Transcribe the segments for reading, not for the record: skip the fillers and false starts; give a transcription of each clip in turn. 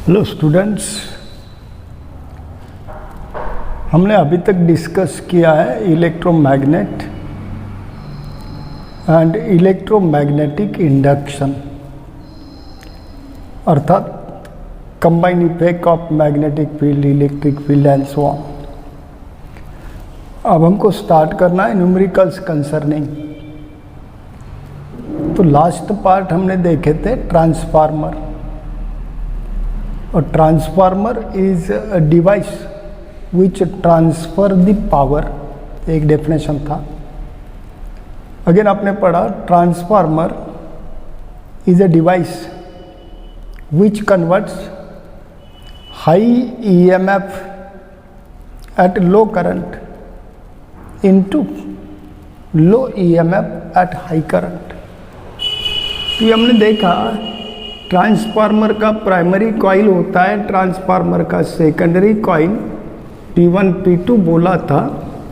Hello students, हमने अभी तक डिस्कस किया है इलेक्ट्रोमैग्नेट एंड इलेक्ट्रोमैग्नेटिक इंडक्शन, अर्थात combined effect of magnetic field, electric field and so on. अब हमको स्टार्ट करना है न्यूमेरिकल्स कंसर्निंग। तो लास्ट पार्ट हमने देखे थे ट्रांसफार्मर, और transformer is a device which transfer the power, एक डेफिनेशन था। अगेन आपने पढ़ा transformer is a device which converts high EMF at low current into low EMF at high current. तो ये हमने देखा ट्रांसफार्मर का प्राइमरी कॉइल होता है, ट्रांसफार्मर का सेकेंडरी कॉइल P1 P2 बोला था,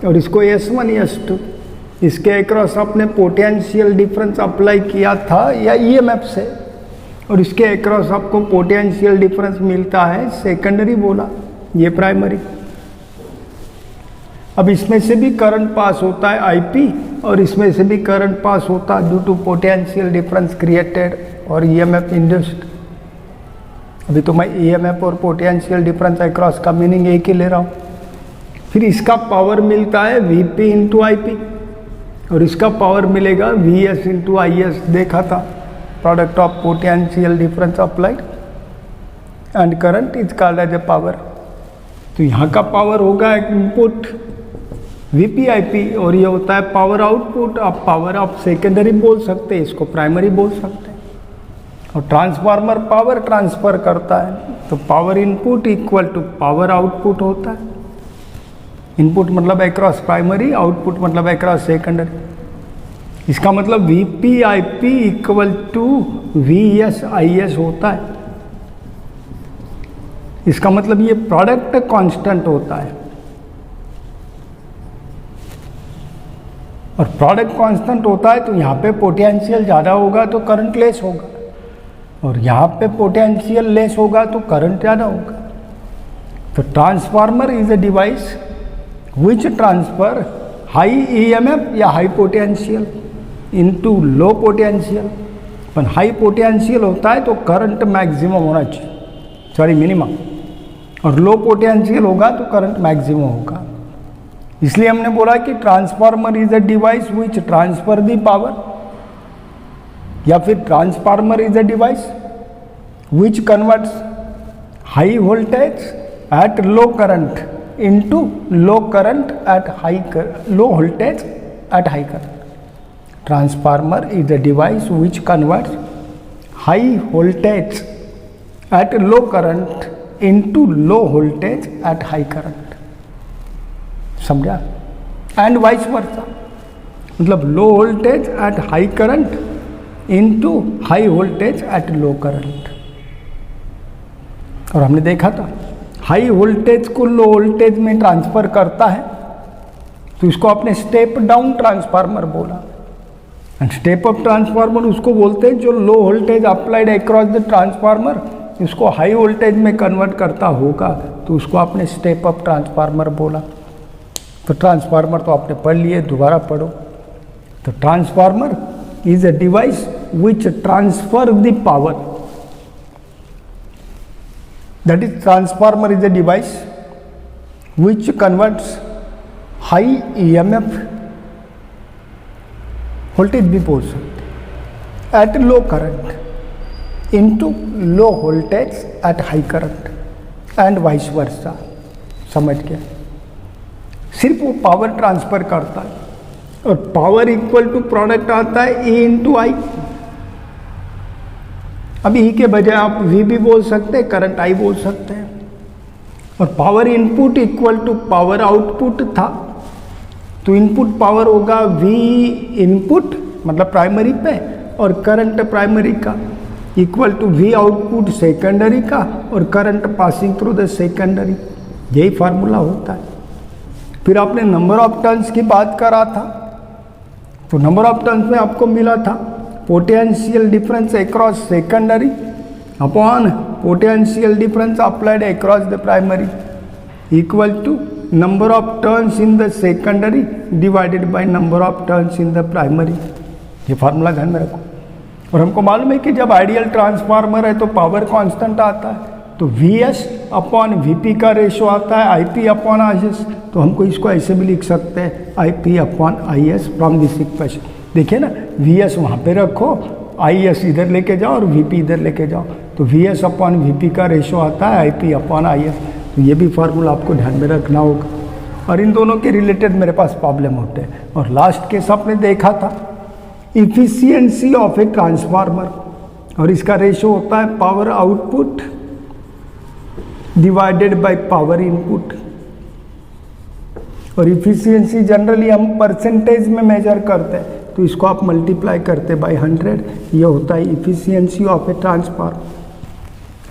और इसको S1 S2, इसके अक्रॉस आपने पोटेंशियल डिफरेंस अप्लाई किया था या EMF से, और इसके अक्रॉस आपको पोटेंशियल डिफरेंस मिलता है सेकेंडरी बोला, ये प्राइमरी। अब इसमें से भी करंट पास होता है IP, और इसमें से भी करंट पास होता है due to potential difference created और EMF इंड्यूस्ड। अभी तो मैं EMF और पोटेंशियल डिफरेंस अक्रॉस का मीनिंग एक ही ले रहा हूँ। फिर इसका पावर मिलता है VP इंटू IP, और इसका पावर मिलेगा VS इंटू IS, देखा था, product of potential difference applied and current is called as a power. तो यहाँ का पावर होगा इनपुट VP IP, और ये होता है पावर आउटपुट। आप पावर आप सेकेंडरी बोल सकते हैं, इसको प्राइमरी बोल सकते हैं। और ट्रांसफार्मर पावर ट्रांसफर करता है, तो power input equal to power output होता है। इनपुट मतलब अक्रॉस प्राइमरी, आउटपुट मतलब अक्रॉस सेकेंडरी। इसका मतलब VP IP equal to VS IS होता है। इसका मतलब ये प्रोडक्ट कांस्टेंट होता है, और प्रोडक्ट कांस्टेंट होता है तो यहाँ पे पोटेंशियल ज़्यादा होगा तो करंट लेस होगा, और यहाँ पे पोटेंशियल लेस होगा तो करंट ज़्यादा होगा। तो transformer is a device which transfer high EMF या high potential into low potential. पर हाई पोटेंशियल होता है तो करंट मैक्सिमम होना चाहिए, सॉरी मिनिमम, और लो पोटेंशियल होगा तो करंट मैक्सिमम होगा। इसलिए हमने बोला कि transformer is a device which transfer the power, या फिर transformer is a device which converts high voltage at low current into low current at high low voltage at high current. Transformer is a device which converts high voltage at low current into low voltage at high current. समझा? And vice versa, मतलब low voltage at high current into high voltage at low current. और हमने देखा था high voltage को low voltage में transfer करता है, तो इसको आपने स्टेप डाउन ट्रांसफार्मर बोला। एंड स्टेप अप ट्रांसफार्मर उसको बोलते हैं जो low voltage applied across the transformer इसको हाई वोल्टेज में कन्वर्ट करता होगा, तो उसको आपने स्टेप अप ट्रांसफार्मर बोला। तो ट्रांसफार्मर तो आपने पढ़ लिए, दोबारा पढ़ो। तो transformer is a device which transfer the power, that is transformer is a device which converts high EMF, voltage भी बोल सकते, at low current into low voltage at high current, and vice versa. समझ गया? सिर्फ वो power transfer करता है, और पावर इक्वल टू प्रोडक्ट आता है E इंटू I। अब E के बजाय आप V भी बोल सकते हैं, करंट I बोल सकते हैं। और power input equal to power output था, तो इनपुट पावर होगा V इनपुट मतलब प्राइमरी पे, और करंट प्राइमरी का equal to V output secondary का, और current passing through the secondary. यही फार्मूला होता है। फिर आपने नंबर ऑफ टर्न्स की बात करा था, तो नंबर ऑफ टर्न्स में आपको मिला था potential difference across secondary upon potential difference applied across the primary equal to number of turns in the secondary divided by number of turns in the primary. ये फार्मूला ध्यान में रखो। और हमको मालूम है कि जब आइडियल ट्रांसफार्मर है तो पावर कांस्टेंट आता है, तो Vs अपॉन Vp का रेशो आता है Ip अपॉन Is। तो हमको इसको ऐसे भी लिख सकते हैं Ip upon Is from this equation. देखिए ना, Vs वहाँ पे रखो, Is इधर लेके जाओ और Vp इधर लेके जाओ, तो Vs अपॉन Vp का रेशो आता है Ip अपॉन Is। तो ये भी फार्मूला आपको ध्यान में रखना होगा। और इन दोनों के रिलेटेड मेरे पास प्रॉब्लम होते हैं। और लास्ट केस आपने देखा था इफिशियंसी ऑफ ए ट्रांसफार्मर, और इसका रेशो होता है power output divided by power input. और इफिशियंसी जनरली हम परसेंटेज में मेजर करते हैं, तो इसको आप मल्टीप्लाई करते बाय 100, ये होता है इफिशियंसी ऑफ ए ट्रांसफार्मर।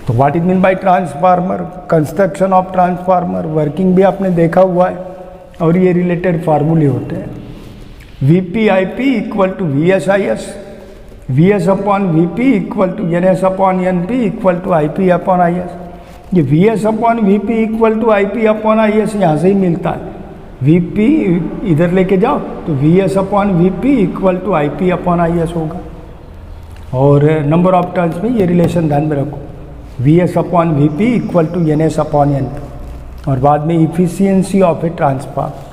तो what is mean by transformer, construction of transformer, working भी आपने देखा हुआ है, और ये रिलेटेड फार्मूले होते हैं। Vp Ip equal to Vs Is, Vs upon Vp equal to Ns upon Np equal to Ip upon Is। ये Vs upon Vp equal to Ip upon Is यहाँ से ही मिलता है। Vp इधर लेके जाओ तो Vs upon Vp equal to Ip upon Is होगा। और नंबर ऑफ टर्न्स में ये रिलेशन ध्यान में रखो, Vs upon Vp equal to Ns upon Np। और बाद में इफिशियंसी ऑफ ए ट्रांसफार्मर।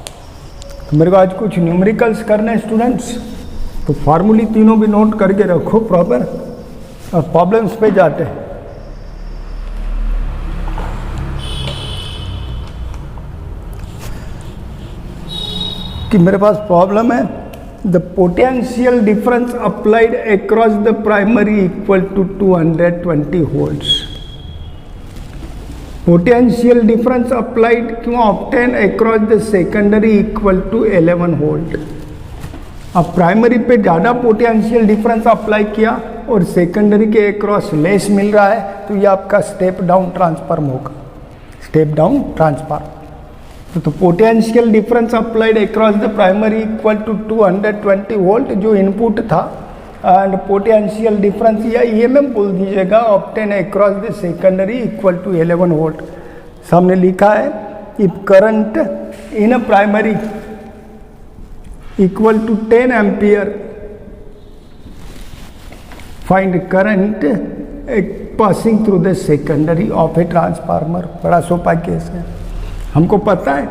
तो मेरे को आज कुछ न्यूमेरिकल्स करने हैं स्टूडेंट्स, तो फार्मूले तीनों भी नोट करके रखो प्रॉपर, और प्रॉब्लम्स पे जाते हैं। कि मेरे पास प्रॉब्लम है the potential difference applied across the primary equal to 220 volts. Potential difference applied क्यों obtain across the secondary equal to 11 volt. अब प्राइमरी पे ज़्यादा पोटेंशियल डिफरेंस अप्लाई किया और सेकेंडरी के अक्रॉस लेस मिल रहा है, तो ये आपका स्टेप डाउन ट्रांसफार्म होगा, स्टेप डाउन ट्रांसफार्म। तो potential difference applied across the primary equal to 220 volt जो इनपुट था, एंड पोटेंशियल डिफरेंस या ईएमएफ बोल दीजिएगा obtain across the secondary equal to 11 volt. सामने लिखा है if current in a primary equal to 10 ampere find current passing through the secondary of a transformer. बड़ा सोपा केस है, हमको पता है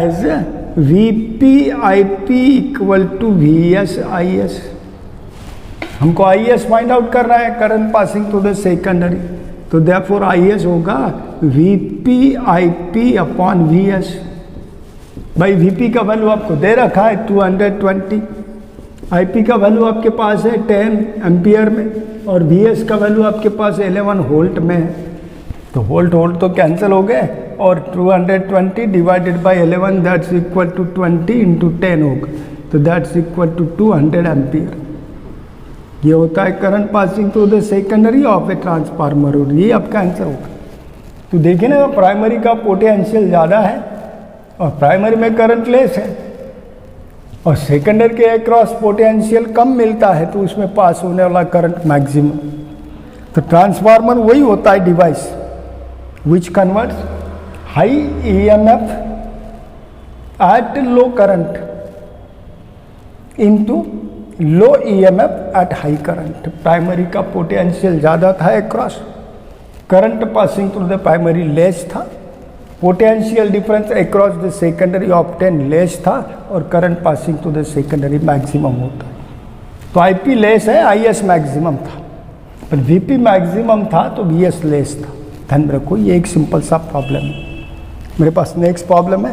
as Vp Ip equal to Vs Is। हमको Is फाइंड आउट करना है, current passing through the secondary, तो देयरफॉर Is होगा Vp Ip अपॉन Vs। भाई Vp का वैल्यू आपको दे रखा है 220, Ip का वैल्यू आपके पास है 10 एम्पियर में, और Vs का वैल्यू आपके पास 11 वोल्ट में है। तो वोल्ट वोल्ट तो कैंसिल हो गए, और 220 divided by 11 that's equal to 20 into 10 होगा, तो दैट्स इक्वल टू 200 एम्पियर। ये होता है current passing through the secondary of a transformer, और ये आपका आंसर होगा। तो देखिए ना, प्राइमरी का पोटेंशियल ज़्यादा है और प्राइमरी में करंट लेस है, और सेकेंडरी के अक्रॉस पोटेंशियल कम मिलता है, तो उसमें पास होने वाला करंट मैक्सिमम। तो ट्रांसफार्मर वही होता है device which converts high EMF at low current into low EMF at high current। Primary का पोटेंशियल ज़्यादा था across, current passing through the primary less था, potential difference across the secondary obtain less था, और current passing through the secondary maximum होता है। तो IP less है, IS मैक्सिमम था, पर VP मैक्सिमम था तो VS लेस था। ध्यान रखो, ये एक सिंपल सा प्रॉब्लम है। मेरे पास नेक्स्ट प्रॉब्लम है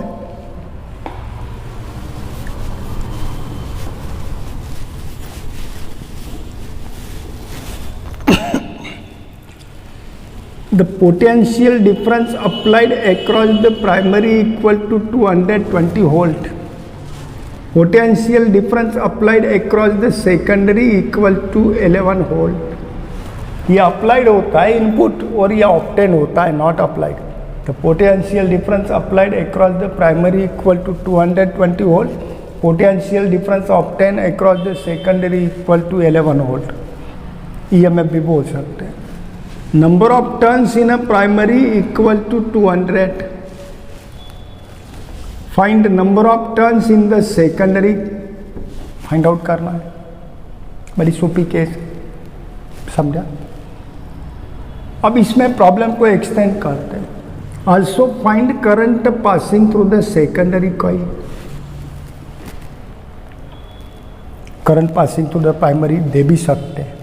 the potential difference applied across the primary equal to 220 volt. Potential difference applied across the secondary equal to 11 volt. ये अप्लाइड होता है इनपुट, और ये ऑब्टेन होता है नॉट अप्लाइड। तो potential difference applied across the primary equal to 220 volt, potential difference obtain across the secondary equal to 11 volt. EMF भी बोल सकते हैं। Number of turns in a primary equal to 200. Find number of turns in the secondary, find out करना है. बड़ी सोपी case, समझा. अब इसमें प्रॉब्लम को एक्सटेंड करते हैं. Also find current passing through the secondary coil. Current passing through the primary दे भी सकते हैं.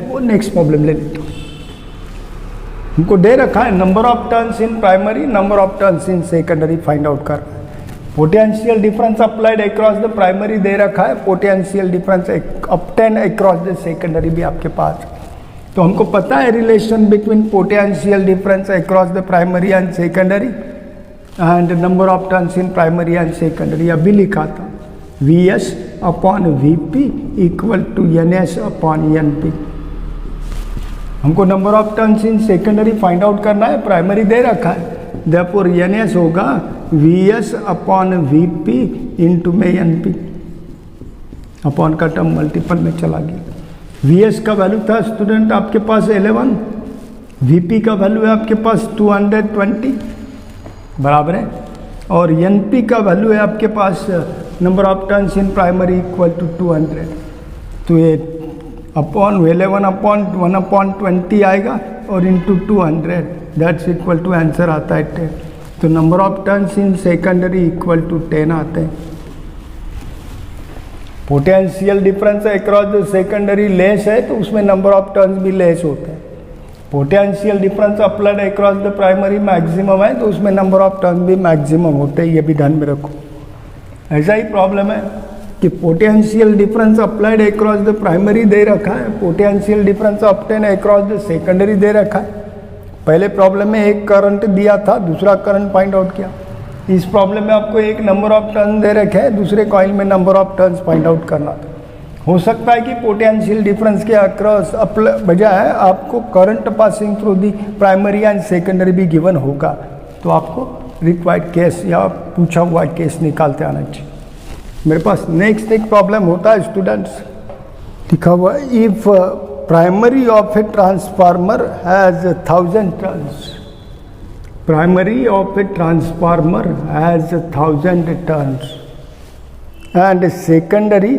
वो नेक्स्ट प्रॉब्लम ले लेते हैं. हमको दे रखा है number of turns in primary, number of turns in secondary find out करना है. Potential difference applied across the primary दे रखा है, potential difference obtain across the secondary भी आपके पास. तो हमको पता है relation between potential difference across the primary and secondary and number of turns in primary and secondary. अभी लिखा था Vs upon Vp equal to Ns upon Np. हमको number of turns in secondary find out करना है, primary दे रखा है. Therefore Ns होगा Vs अपॉन Vp इंटू में Np. अपॉन का टर्म मल्टीपल में चला गया. Vs का वैल्यू था स्टूडेंट आपके पास 11, Vp का वैल्यू है आपके पास 220 बराबर है, और Np का वैल्यू है आपके पास number of turns in primary equal to 200. तो ये अपॉन 11 अपॉन 1/20 आएगा और into 200 that's equal to answer आता है 10. तो number of turns in secondary equal to 10 आते हैं. Potential difference across the secondary less है तो उसमें नंबर ऑफ टर्न्स भी लेस होते हैं. Potential difference applied across the primary maximum है तो उसमें नंबर ऑफ टर्न्स भी मैक्सिमम होते हैं. ये भी ध्यान में रखो. ऐसा ही प्रॉब्लम है कि potential difference applied across the primary दे रखा है, potential difference obtain across the secondary दे रखा है. पहले प्रॉब्लम में एक करंट दिया था, दूसरा करंट फाइंड आउट किया. इस प्रॉब्लम में आपको एक नंबर ऑफ टर्न दे रखे हैं, दूसरे कॉइल में number of turns find out करना था. हो सकता है कि पोटेंशियल डिफरेंस के अक्रॉस बजाय आपको current passing through the primary and secondary भी गिवन होगा, तो आपको रिक्वायर्ड केस या पूछा हुआ केस निकालते आना चाहिए. मेरे पास नेक्स्ट एक प्रॉब्लम होता है स्टूडेंट्स, लिखा हुआ if primary of a transformer has 1000 turns. Primary of a transformer has 1000 turns and secondary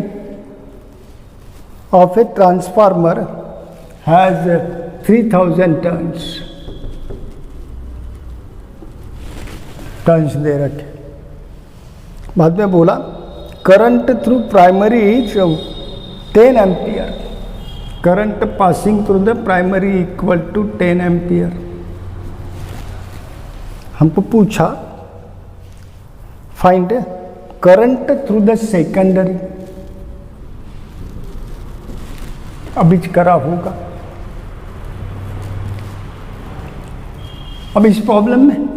of a transformer has 3000 turns दे रखे. बाद में बोला current through primary is 10 ampere. Current passing through the primary equal to 10 ampere. हमको पूछा find current through the secondary. अभी करा होगा. अब इस प्रॉब्लम में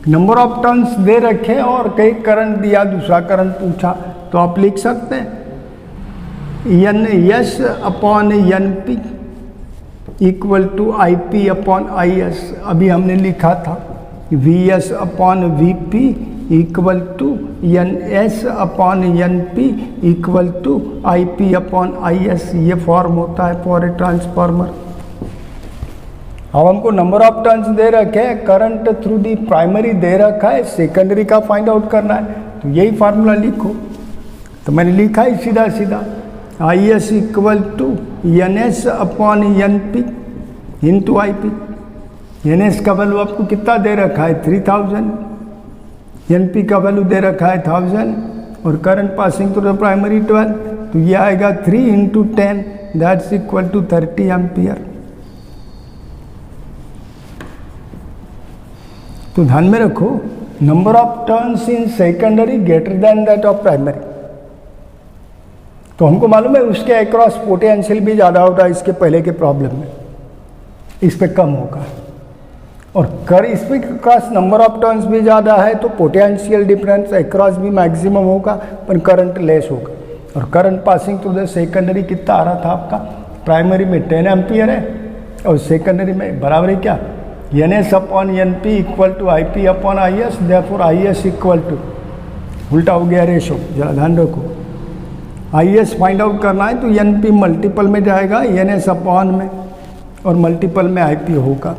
नंबर ऑफ टर्न्स दे रखे और कई करंट दिया, दूसरा करंट पूछा, तो आप लिख सकते हैं N S upon N P equal to I P upon I S. अभी हमने लिखा था V S upon V P equal to N S upon N P equal to I P upon I S. ये form होता है for a transformer. अब हमको number of turns दे रखे हैं, करंट थ्रू दी प्राइमरी दे रखा है, सेकेंडरी का फाइंड आउट करना है, तो यही फार्मूला लिखो. तो मैंने लिखा है सीधा सीधा I S equal to N S upon N P into I P. N S का वैल्यू आपको कितना दे रखा है 3000, एन पी का वैल्यू दे रखा है 1000 और current passing through the primary 12, तो ये आएगा 3 into 10 that's equal to 30 ampere. तो ध्यान में रखो number of turns in secondary greater than that of primary. तो हमको मालूम है उसके अक्रॉस पोटेंशियल भी ज़्यादा होता है इसके पहले के प्रॉब्लम में, इस पे कम होगा. और इस पे क्रॉस नंबर ऑफ टर्न्स भी ज़्यादा है तो पोटेंशियल डिफरेंस अक्रॉस भी मैक्सिमम होगा पर करंट लेस होगा. और current passing through the secondary कितना आ रहा था आपका, प्राइमरी में 10 एम्पियर है और सेकेंडरी में बराबर है क्या N S upon N P equal to I P upon I S. Therefore I S equal to उल्टा हो गया रेशो, जरा ध्यान रखो. IS फाइंड आउट करना है तो NP मल्टीपल में जाएगा NS अपॉन में, और मल्टीपल में IP होगा।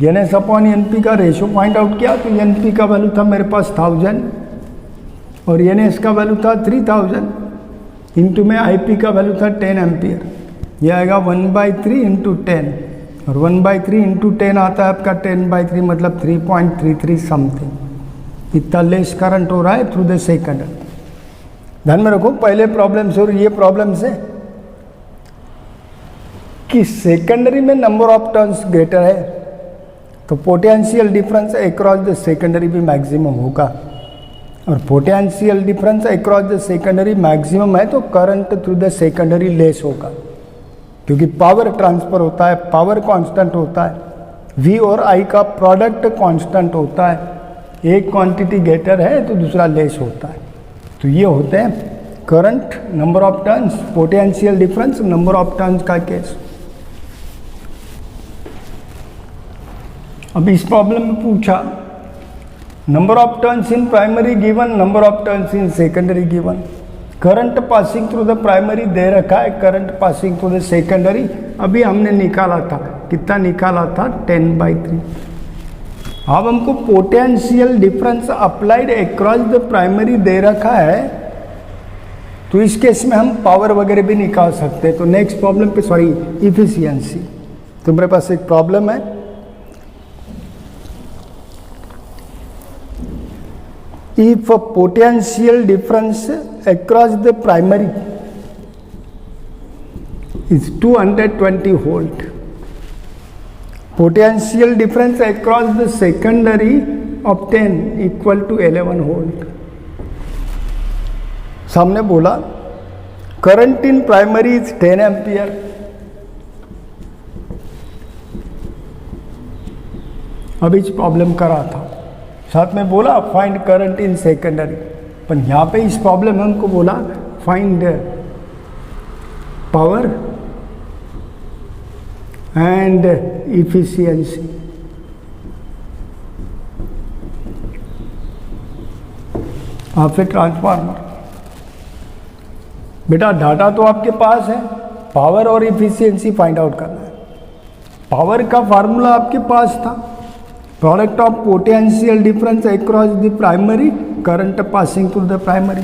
NS अपॉन NP का रेशो फाइंड आउट किया तो NP का वैल्यू था मेरे पास 1000 और NS का वैल्यू था 3000, इंटू में IP का वैल्यू था 10 एम्पियर। यह आएगा 1/3 इंटू 10, और 1/3 इंटू 10 आता है आपका 10/3 मतलब 3.33 समथिंग। इतना लेस करंट हो रहा है थ्रू द सेकेंडरी। ध्यान में रखो पहले प्रॉब्लम से और ये प्रॉब्लम से कि सेकेंडरी में नंबर ऑफ टर्न्स ग्रेटर है तो potential difference across the secondary भी मैक्सिमम होगा, और potential difference across the secondary maximum है तो current through the secondary less होगा, क्योंकि पावर ट्रांसफर होता है, पावर कांस्टेंट होता है, V और I का प्रोडक्ट कांस्टेंट होता है, एक क्वांटिटी ग्रेटर है तो दूसरा लेस होता है। तो ये होते हैं current, number of turns, potential difference, number of turns का केस। अब इस प्रॉब्लम में पूछा number of turns in primary given, number of turns in secondary given. Current passing through the primary दे रखा है, current passing through the secondary अभी हमने निकाला था, कितना निकाला था 10/3। अब हमको potential difference applied across the primary दे रखा है तो इस केस में हम पावर वगैरह भी निकाल सकते हैं। तो नेक्स्ट प्रॉब्लम पे इफिशियंसी, तो मेरे पास एक प्रॉब्लम है, if a potential difference across the primary is 220 volt, potential difference across the secondary of 10 equal to 11 volt। सामने बोला current in primary is 10 ampere, अब इस प्रॉब्लम करा था, साथ में बोला फाइंड करंट इन सेकेंडरी, पर यहाँ पे इस प्रॉब्लम में हमको बोला फाइंड पावर एंड इफिशियंसी। फिर ट्रांसफार्मर, बेटा डाटा तो आपके पास है, पावर और इफिशियंसी फाइंड आउट करना है। पावर का फार्मूला आपके पास था, product of potential difference across the primary, current passing through the primary,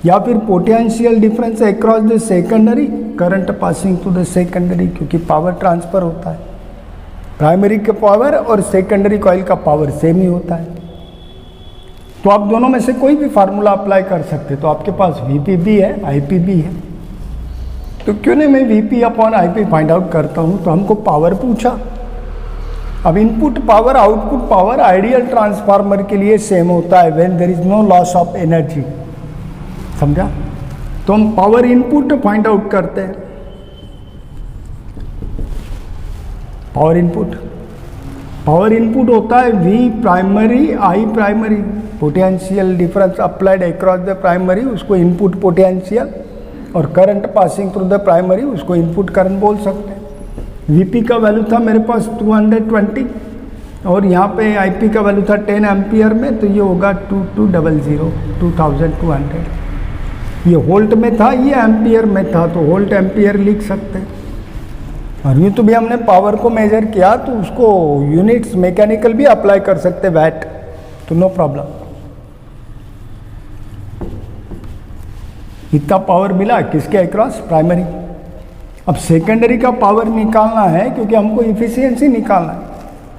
या फिर potential difference across the secondary, current passing through the secondary, क्योंकि पावर ट्रांसफर होता है, प्राइमरी का पावर और सेकेंडरी कॉइल का पावर सेम ही होता है। तो आप दोनों में से कोई भी फार्मूला अप्लाई कर सकते, तो आपके पास VP भी है, IP भी है, तो क्यों नहीं मैं VP upon IP find out करता हूँ। तो हमको पावर पूछा, अब input power output power ideal transformer के लिए सेम होता है when there is no loss of energy, समझा। तो हम पावर इनपुट फाइंड आउट करते हैं। पावर इनपुट होता है V primary I primary, potential difference applied across the primary उसको इनपुट पोटेंशियल, और current passing through the primary उसको इनपुट करंट बोल सकते हैं। VP का वैल्यू था मेरे पास 220 और यहाँ पे IP का वैल्यू था 10 एम्पियर में, तो ये होगा 2200 ये वोल्ट में था, ये एम्पियर में था, तो वोल्ट एम्पियर लिख सकते हैं। और यूँ तो भी हमने पावर को मेजर किया तो उसको यूनिट्स मैकेनिकल भी अप्लाई कर सकते वैट, तो नो प्रॉब्लम। इतना पावर मिला किसके अक्रॉस, प्राइमरी। अब सेकेंडरी का पावर निकालना है क्योंकि हमको इफिशियंसी निकालना है।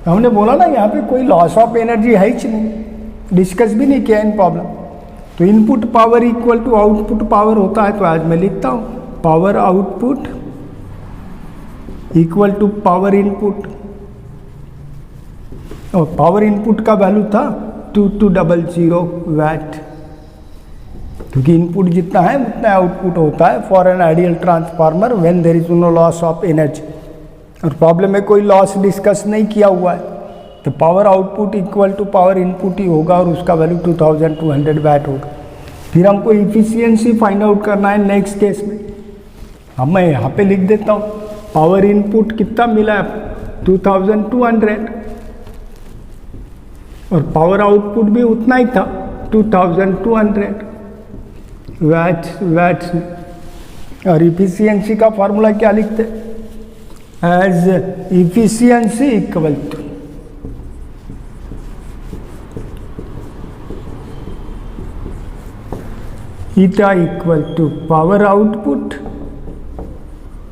तो हमने बोला ना यहाँ पे कोई लॉस ऑफ एनर्जी है ही नहीं, डिस्कस भी नहीं किया इन प्रॉब्लम। तो input power equal to output power होता है, तो आज मैं लिखता हूँ power output equal to power input, और पावर इनपुट का वैल्यू था 2200 वैट, क्योंकि इनपुट जितना है उतना आउटपुट होता है for an ideal transformer when there is no loss of energy. और प्रॉब्लम में कोई लॉस डिस्कस नहीं किया हुआ है, तो power output equal to power input ही होगा और उसका वैल्यू 2200 वैट होगा। फिर हमको इफिशियंसी फाइंड आउट करना है नेक्स्ट केस में। अब मैं यहाँ पे लिख देता हूँ पावर इनपुट कितना मिला है 2200, और पावर आउटपुट भी उतना ही था 2200 वैट्स। और इफिशियंसी का फॉर्मूला क्या लिखते, as efficiency equal to eta equal to power output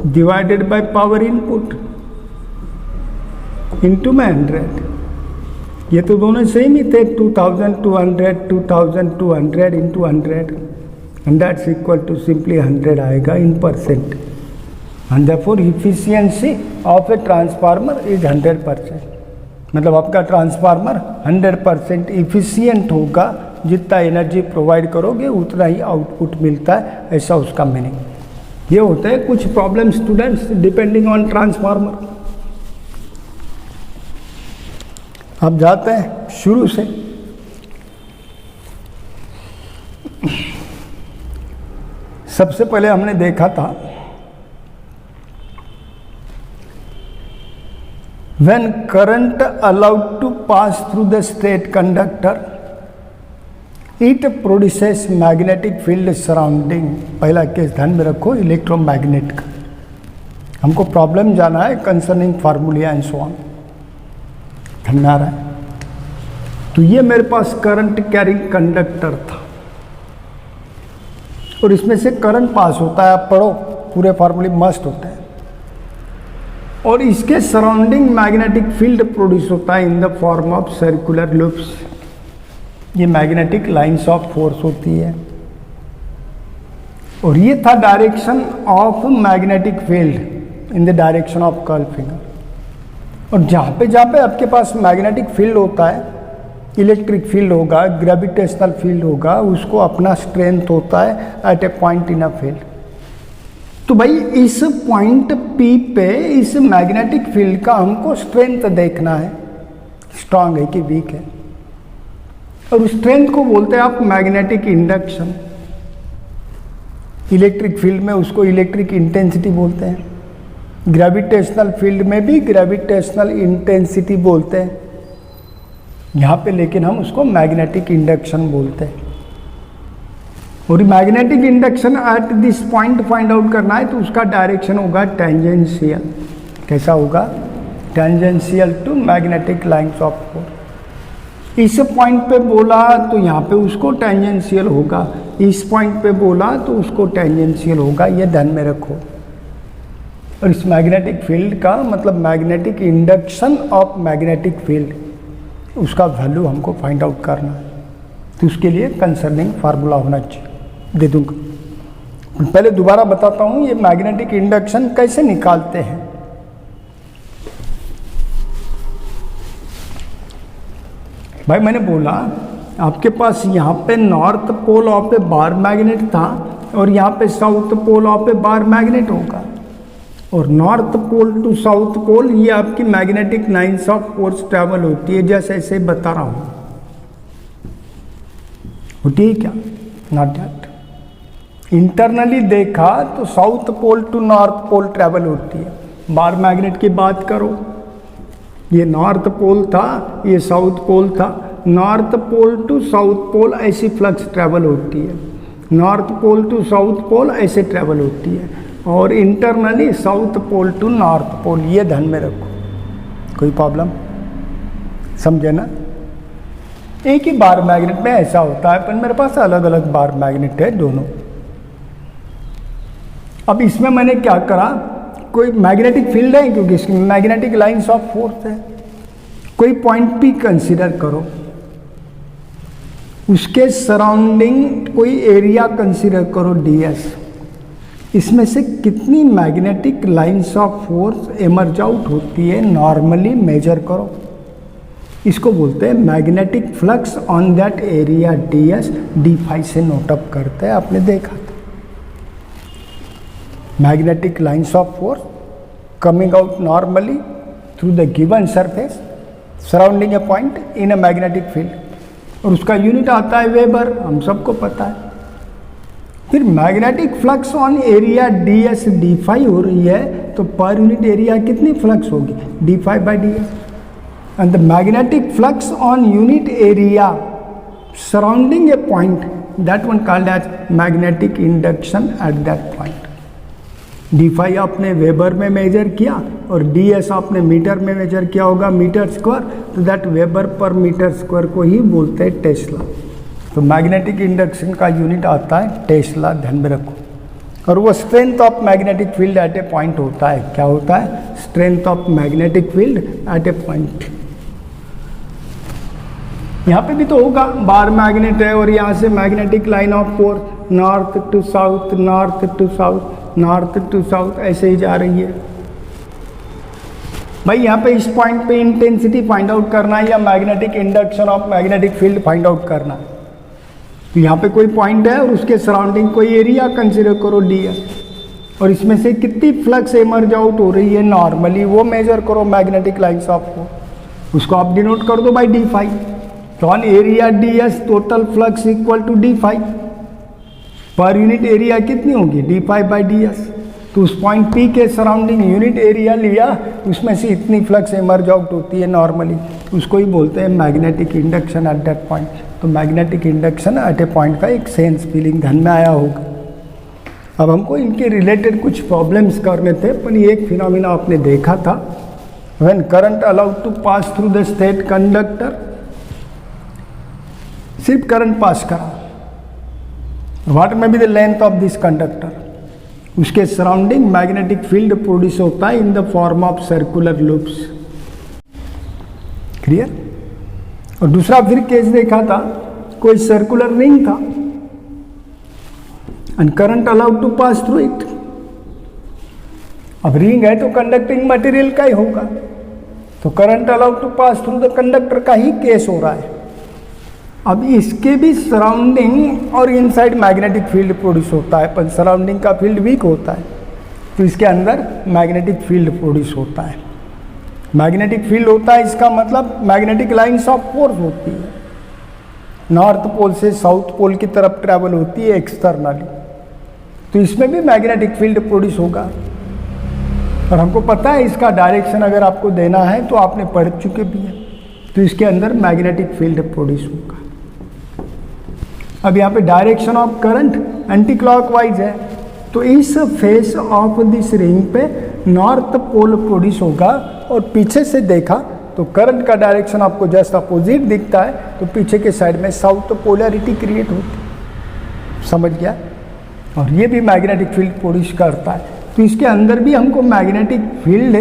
divided by power input into में 100। ये तो दोनों सेम ही थे, 2200 into 100 and that's equal to simply 100 आएगा in percent. And therefore efficiency of a transformer is 100%। मतलब आपका ट्रांसफार्मर 100% इफिशियंट होगा, जितना एनर्जी प्रोवाइड करोगे उतना ही आउटपुट मिलता है, ऐसा उसका मीनिंग। ये होते हैं कुछ problem students depending on transformer. अब जाते हैं शुरू से। सबसे पहले हमने देखा था when current allowed to pass through the state conductor it produces magnetic field surrounding। पहला केस ध्यान में रखो इलेक्ट्रोमैग्नेट का। हमको प्रॉब्लम जाना है concerning formula and so on. ध्यान में आ रहा है? तो ये मेरे पास करंट कैरिंग कंडक्टर था और इसमें से करंट पास होता है, आप पढ़ो पूरे फार्मूले मस्ट होते हैं। और इसके सराउंडिंग मैग्नेटिक फील्ड प्रोड्यूस होता है in the form of circular loops. ये मैग्नेटिक लाइंस ऑफ फोर्स होती है। और ये था direction of magnetic field in the direction of curl finger. और जहाँ पे आपके पास मैग्नेटिक फील्ड होता है, इलेक्ट्रिक फील्ड होगा, ग्रेविटेशनल फील्ड होगा, उसको अपना स्ट्रेंथ होता है at a point in a field. तो भाई इस पॉइंट पी पे इस मैग्नेटिक फील्ड का हमको स्ट्रेंथ देखना है, स्ट्रांग है कि वीक है। और उस स्ट्रेंथ को बोलते हैं आप मैग्नेटिक इंडक्शन। इलेक्ट्रिक फील्ड में उसको इलेक्ट्रिक इंटेंसिटी बोलते हैं, ग्रेविटेशनल फील्ड में भी ग्रेविटेशनल इंटेंसिटी बोलते हैं। यहाँ पे लेकिन हम उसको मैग्नेटिक इंडक्शन बोलते हैं। और magnetic induction at this point find out करना है तो उसका डायरेक्शन होगा टेंजेंशियल। कैसा होगा? Tangential to magnetic lines of force. इस पॉइंट पे बोला तो यहाँ पे उसको टेंजेंशियल होगा, इस पॉइंट पे बोला तो उसको टेंजेंशियल होगा। ये ध्यान में रखो। और इस मैग्नेटिक फील्ड का मतलब magnetic induction of magnetic field, उसका वैल्यू हमको फाइंड आउट करना है। तो उसके लिए कंसर्निंग फार्मूला होना चाहिए, दे दूंगा। पहले दोबारा बताता हूँ ये मैग्नेटिक इंडक्शन कैसे निकालते हैं। भाई मैंने बोला आपके पास यहाँ पे north pole of a bar magnet था और यहाँ पे south pole of a bar magnet होगा। और north pole to south pole ये आपकी magnetic lines of force travel होती है, जैसे ऐसे बता रहा हूँ। होती है क्या? Not that. इंटरनली देखा तो south pole to north pole travel होती है। बार मैग्नेट की बात करो, ये नॉर्थ पोल था, ये साउथ पोल था। North pole to south pole ऐसी फ्लक्स ट्रैवल होती है, north pole to south pole ऐसे ट्रैवल होती है। और internally south pole to north pole, ये ध्यान में रखो। कोई प्रॉब्लम? समझे ना? एक ही बार मैग्नेट में ऐसा होता है, पर मेरे पास अलग अलग बार मैग्नेट है दोनों। अब इसमें मैंने क्या करा, कोई मैग्नेटिक फील्ड है क्योंकि इसकी मैग्नेटिक लाइंस ऑफ फोर्स है। कोई पॉइंट पी कंसीडर करो, उसके सराउंडिंग कोई एरिया कंसीडर करो ds। इसमें से कितनी magnetic lines of force emerge out होती है नॉर्मली मेजर करो। इसको बोलते हैं magnetic flux on that area ds। d5 से नोटअप करते हैं, आपने देखा था। magnetic lines of force coming out normally through the given surface surrounding a point in a magnetic field, और उसका यूनिट आता है वेबर, हम सबको पता है। फिर magnetic flux on area ds d5 हो रही है, तो पर यूनिट एरिया कितनी फ्लक्स होगी? d5/ds। And the magnetic flux on unit area surrounding A point, that one called as magnetic induction at that point। d phi आपने weber में measure किया और ds आपने मीटर में मेजर किया होगा मीटर स्क्वायर, तो that weber per metre square को ही बोलते हैं टेस्ला। तो मैग्नेटिक इंडक्शन का यूनिट आता है टेस्ला, ध्यान में रखो। और वो strength of magnetic field at a point होता है, क्या होता है? Strength of magnetic field at a point. यहाँ पे भी तो होगा, बार मैग्नेट है और यहाँ से magnetic line of force north to south, north to south, north to south ऐसे ही जा रही है। भाई यहाँ पे इस पॉइंट पे इंटेंसिटी फाइंड आउट करना है या magnetic induction of magnetic field find out करना है। तो यहाँ पे कोई पॉइंट है और उसके सराउंडिंग कोई एरिया कंसिडर करो ds, और इसमें से कितनी फ्लक्स एमर्ज आउट हो रही है नॉर्मली वो मेजर करो मैग्नेटिक लाइंस ऑफ फोर्स, उसको आप डिनोट कर दो बाई d फाई। तो on area ds total flux equal to d phi, per unit area कितनी होगी? d phi by ds। तो उस पॉइंट P के सराउंडिंग यूनिट एरिया लिया, उसमें से इतनी फ्लक्स एमर्ज आउट होती है नॉर्मली, उसको ही बोलते हैं magnetic induction at that point. तो magnetic induction at a point का एक सेंस फीलिंग ध्यान में आया होगा। अब हमको इनके रिलेटेड कुछ प्रॉब्लम्स करने थे, पर ये एक फिनोमिना आपने देखा था, when current allowed to pass through the straight conductor, सिर्फ करंट पास करा, what may be the length of this conductor, उसके सराउंडिंग मैग्नेटिक फील्ड प्रोड्यूस होता है in the form of circular loops. Clear? और दूसरा फिर केस देखा था, कोई सर्कुलर रिंग था and current allowed to pass through it. अब रिंग है तो कंडक्टिंग मटेरियल का ही होगा, तो current allowed to pass through the conductor का ही केस हो रहा है। अब इसके भी सराउंडिंग और इनसाइड मैग्नेटिक फील्ड प्रोड्यूस होता है, पर सराउंडिंग का फील्ड वीक होता है, तो इसके अंदर मैग्नेटिक फील्ड प्रोड्यूस होता है। मैग्नेटिक फील्ड होता है, इसका मतलब मैग्नेटिक लाइंस ऑफ फोर्स होती है, नॉर्थ पोल से साउथ पोल की तरफ ट्रैवल होती है एक्सटर्नली, तो इसमें भी मैग्नेटिक फील्ड प्रोड्यूस होगा। और हमको पता है इसका डायरेक्शन अगर आपको देना है तो आपने पढ़ चुके भी हैं, तो इसके अंदर मैग्नेटिक फील्ड प्रोड्यूस होगा। अब यहाँ पे direction of current anti clockwise है, तो इस फेस ऑफ दिस रिंग पे नॉर्थ पोल प्रोड्यूस होगा, और पीछे से देखा तो करंट का डायरेक्शन आपको जस्ट अपोजिट दिखता है, तो पीछे के साइड में साउथ पोलैरिटी क्रिएट होती है। समझ गया? और ये भी मैग्नेटिक फील्ड प्रोड्यूस करता है, तो इसके अंदर भी हमको मैग्नेटिक फील्ड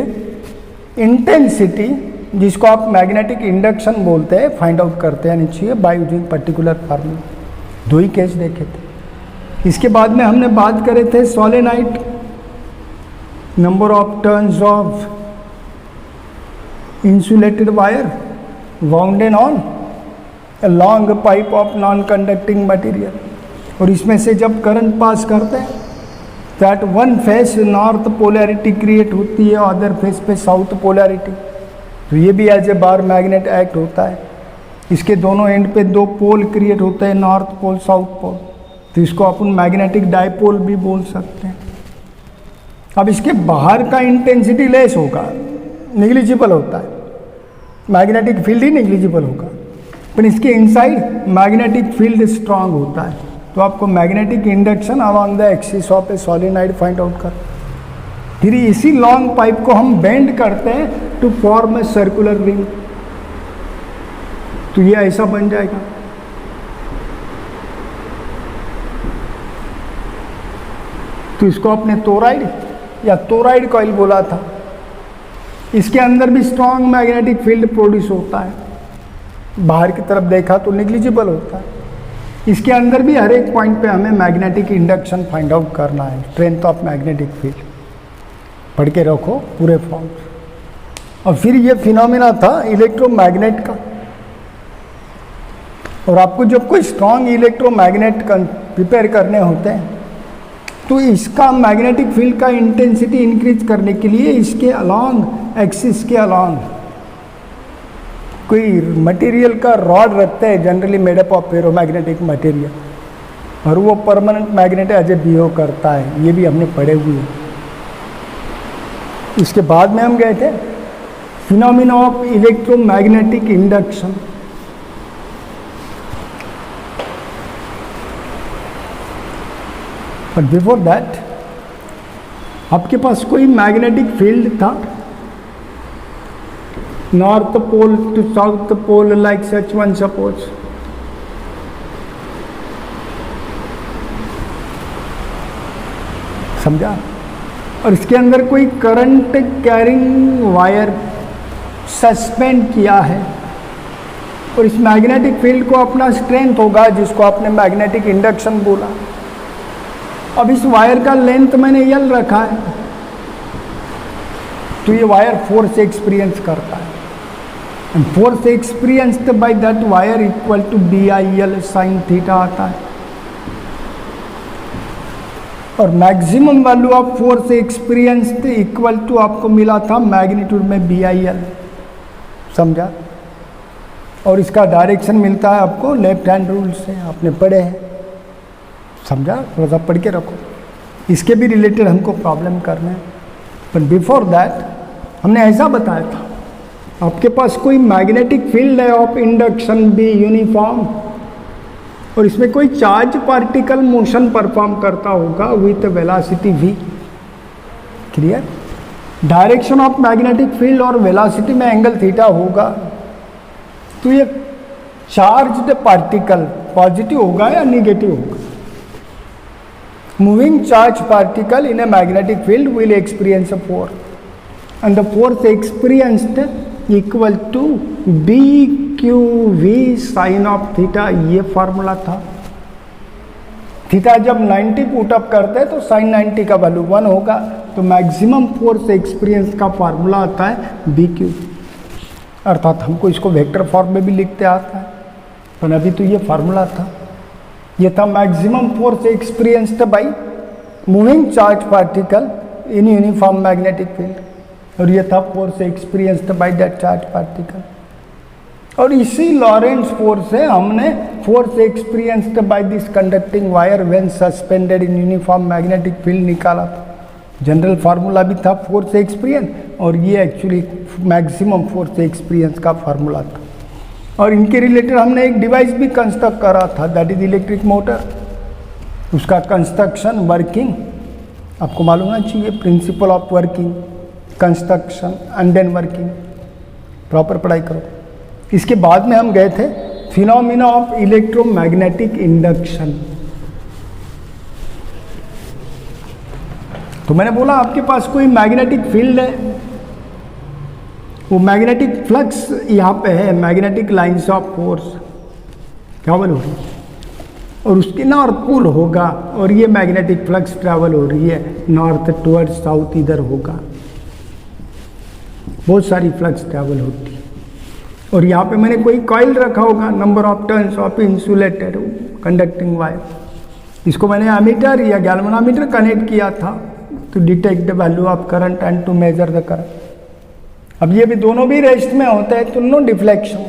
इंटेंसिटी, जिसको आप मैग्नेटिक इंडक्शन बोलते हैं, फाइंड आउट करते हैं नीचे बाय यूजिंग पर्टिकुलर फार्मूला। दो ही केस देखे थे। इसके बाद में हमने बात करे थे solenoid, number of turns of insulated wire wounded on a long pipe of non conducting material, और इसमें से जब करंट पास करते हैं that one face north polarity create होती है, अदर फेस पे साउथ पोलैरिटी, तो ये भी as a bar magnet act होता है। इसके दोनों एंड पे दो पोल क्रिएट होते हैं, नॉर्थ पोल साउथ पोल, तो इसको अपन मैग्नेटिक डाइपोल भी बोल सकते हैं। अब इसके बाहर का इंटेंसिटी लेस होगा, निग्लिजिबल होता है, मैग्नेटिक फील्ड ही निग्लिजिबल होगा, पर इसके इनसाइड मैग्नेटिक फील्ड स्ट्रांग होता है, तो आपको magnetic induction along the axis of A solenoid find out कर। फिर इसी लॉन्ग पाइप को हम बेंड करते हैं to form a circular ring, तो ये ऐसा बन जाएगा। तो इसको आपने टोराइड या टोराइड कॉइल बोला था। इसके अंदर भी स्ट्रॉन्ग मैग्नेटिक फील्ड प्रोड्यूस होता है, बाहर की तरफ देखा तो निग्लिजिबल होता है। इसके अंदर भी हर एक पॉइंट पे हमें मैग्नेटिक इंडक्शन फाइंड आउट करना है, स्ट्रेंथ ऑफ मैग्नेटिक फील्ड पढ़ के रखो पूरे फॉर्म। और फिर ये फिनोमिना था इलेक्ट्रोमैग्नेट का, और आपको जब कोई स्ट्रॉन्ग इलेक्ट्रोमैग्नेट प्रिपेयर करने होते हैं तो इसका मैग्नेटिक फील्ड का इंटेंसिटी इंक्रीज करने के लिए इसके अलोंग एक्सिस के अलोंग कोई मटेरियल का रॉड रखते हैं, generally made up of ferromagnetic material, और वो permanent magnet as a behave करता है, ये भी हमने पढ़े हुए हैं। इसके बाद में हम गए थे phenomena of electromagnetic induction. But before that, आपके पास कोई मैग्नेटिक फील्ड था, north pole to south pole like such one suppose, समझा? और इसके अंदर कोई करंट कैरिंग वायर सस्पेंड किया है, और इस मैग्नेटिक फील्ड को अपना स्ट्रेंथ होगा जिसको आपने मैग्नेटिक इंडक्शन बोला। अब इस वायर का लेंथ मैंने यल रखा है, तो ये वायर फोर्स एक्सपीरियंस करता है, and force experienced by that wire equal to BIL sine theta आता है। और maximum value of force experienced equal to आपको मिला था मैग्नीट्यूड में BIL, समझा? और इसका डायरेक्शन मिलता है आपको लेफ्ट हैंड रूल से, आपने पढ़े हैं, समझा? थोड़ा सा पढ़ के रखो, इसके भी रिलेटेड हमको प्रॉब्लम करना है। पर बिफोर दैट हमने ऐसा बताया था, आपके पास कोई मैग्नेटिक फील्ड है ऑफ इंडक्शन B यूनिफॉर्म, और इसमें कोई चार्ज पार्टिकल मोशन परफॉर्म करता होगा with velocity v, clear? Direction of magnetic field और वेलोसिटी में एंगल थीटा होगा, तो ये चार्ज्ड पार्टिकल पॉजिटिव होगा या निगेटिव होगा? Moving charge particle in a magnetic field will experience a force, and the force experienced equal to BQV sine of theta, ये formula था। थीटा जब 90 पुट अप करते हैं तो साइन 90 का वैल्यू 1 होगा, तो मैक्सिमम फोर्स एक्सपीरियंस का फार्मूला आता है BQ, अर्थात हमको इसको वेक्टर फॉर्म में भी लिखते आता है, पर अभी तो ये फार्मूला था। ये था maximum force experienced by moving charge particle in uniform magnetic field, और ये था force experienced by that charge particle. और इसी लॉरेंट्ज फोर्स से हमने force experienced by this conducting wire when suspended in uniform magnetic field निकाला था। जनरल फार्मूला भी था फोर्स एक्सपीरियंस, और ये एक्चुअली मैक्सिमम फोर्स एक्सपीरियंस का फार्मूला था। और इनके रिलेटेड हमने एक डिवाइस भी कंस्ट्रक्ट करा था, दैट इज इलेक्ट्रिक मोटर। उसका कंस्ट्रक्शन, वर्किंग आपको मालूम होना चाहिए, principle of working, construction and then working, proper पढ़ाई करो। इसके बाद में हम गए थे फिनोमिना ऑफ इलेक्ट्रोमैग्नेटिक इंडक्शन। तो मैंने बोला आपके पास कोई मैग्नेटिक फील्ड है, वो मैग्नेटिक फ्लक्स यहाँ पे है, magnetic lines of force travel हो रही है, और उसके नॉर्थ पोल होगा, और ये मैग्नेटिक फ्लक्स ट्रैवल हो रही है नॉर्थ टुवर्ड साउथ, इधर होगा, बहुत सारी फ्लक्स ट्रैवल होती है। और यहाँ पे मैंने कोई कॉइल रखा होगा, number of turns of insulated conducting wire, इसको मैंने एमीटर या गैल्वेनोमीटर कनेक्ट किया था to detect the value of current and to measure the current. अब ये भी दोनों भी रेस्ट में होता है तो no deflection,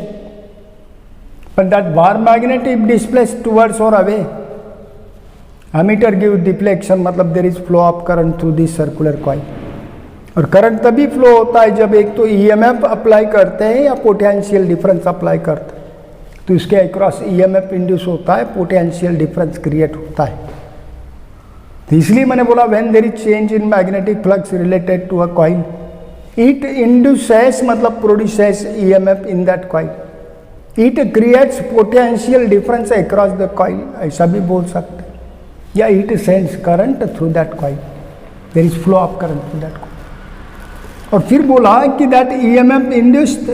but that bar magnet if displaced towards or away, ammeter give deflection, मतलब there is flow of current through this circular coil। और करंट तभी फ्लो होता है जब एक तो EMF अप्लाई करते हैं या पोटेंशियल डिफरेंस अप्लाई करते हैं, तो इसके अक्रॉस EMF इंड्यूस होता है, पोटेंशियल डिफरेंस क्रिएट होता है। तो इसलिए मैंने बोला when there is change in magnetic flux related to a coil, it induces मतलब produces EMF in that coil, it creates potential difference across the coil, ऐसा भी बोल सकते हैं, या it sends current through that coil, there is flow of current through that coil. और फिर बोला कि that EMF induced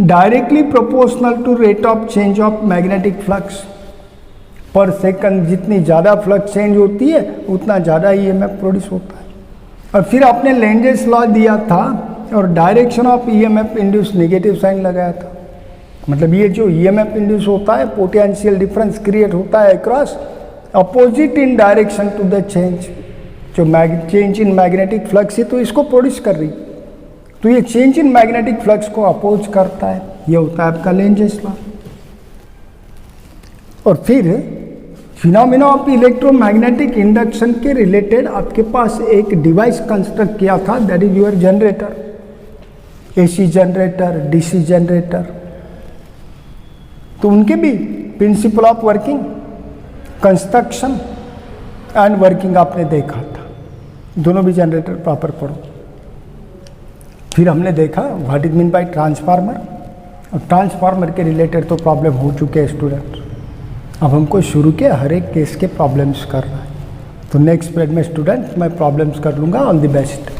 directly proportional to rate of change of magnetic flux per second, जितनी ज़्यादा फ्लक्स चेंज होती है उतना ज़्यादा EMF प्रोड्यूस होता है। और फिर आपने लेंजेस लॉ दिया था और direction of EMF induce negative sign लगाया था, मतलब ये जो EMF इंड्यूस होता है पोटेंशियल डिफरेंस क्रिएट होता है across opposite in direction to the change, जो चेंज इन मैग्नेटिक फ्लक्स है तो इसको प्रोड्यूस कर रही, तो ये चेंज इन मैग्नेटिक फ्लक्स को अपोज करता है, ये होता है आपका लेंजेस लॉ। और फिर फिनोमिना ऑफ इलेक्ट्रोमैग्नेटिक इंडक्शन के रिलेटेड आपके पास एक डिवाइस कंस्ट्रक्ट किया था, that is your generator, AC generator, DC generator. तो उनके भी principal of working, construction and working आपने देखा था। दोनों भी जनरेटर प्रॉपर पढ़ो। फिर हमने देखा what is mean by transformer, और ट्रांसफार्मर के रिलेटेड तो प्रॉब्लम हो चुके हैं स्टूडेंट। अब हमको शुरू के हर एक केस के प्रॉब्लम्स करना है। तो नेक्स्ट पीरियड में स्टूडेंट मैं प्रॉब्लम्स कर लूँगा। All the best.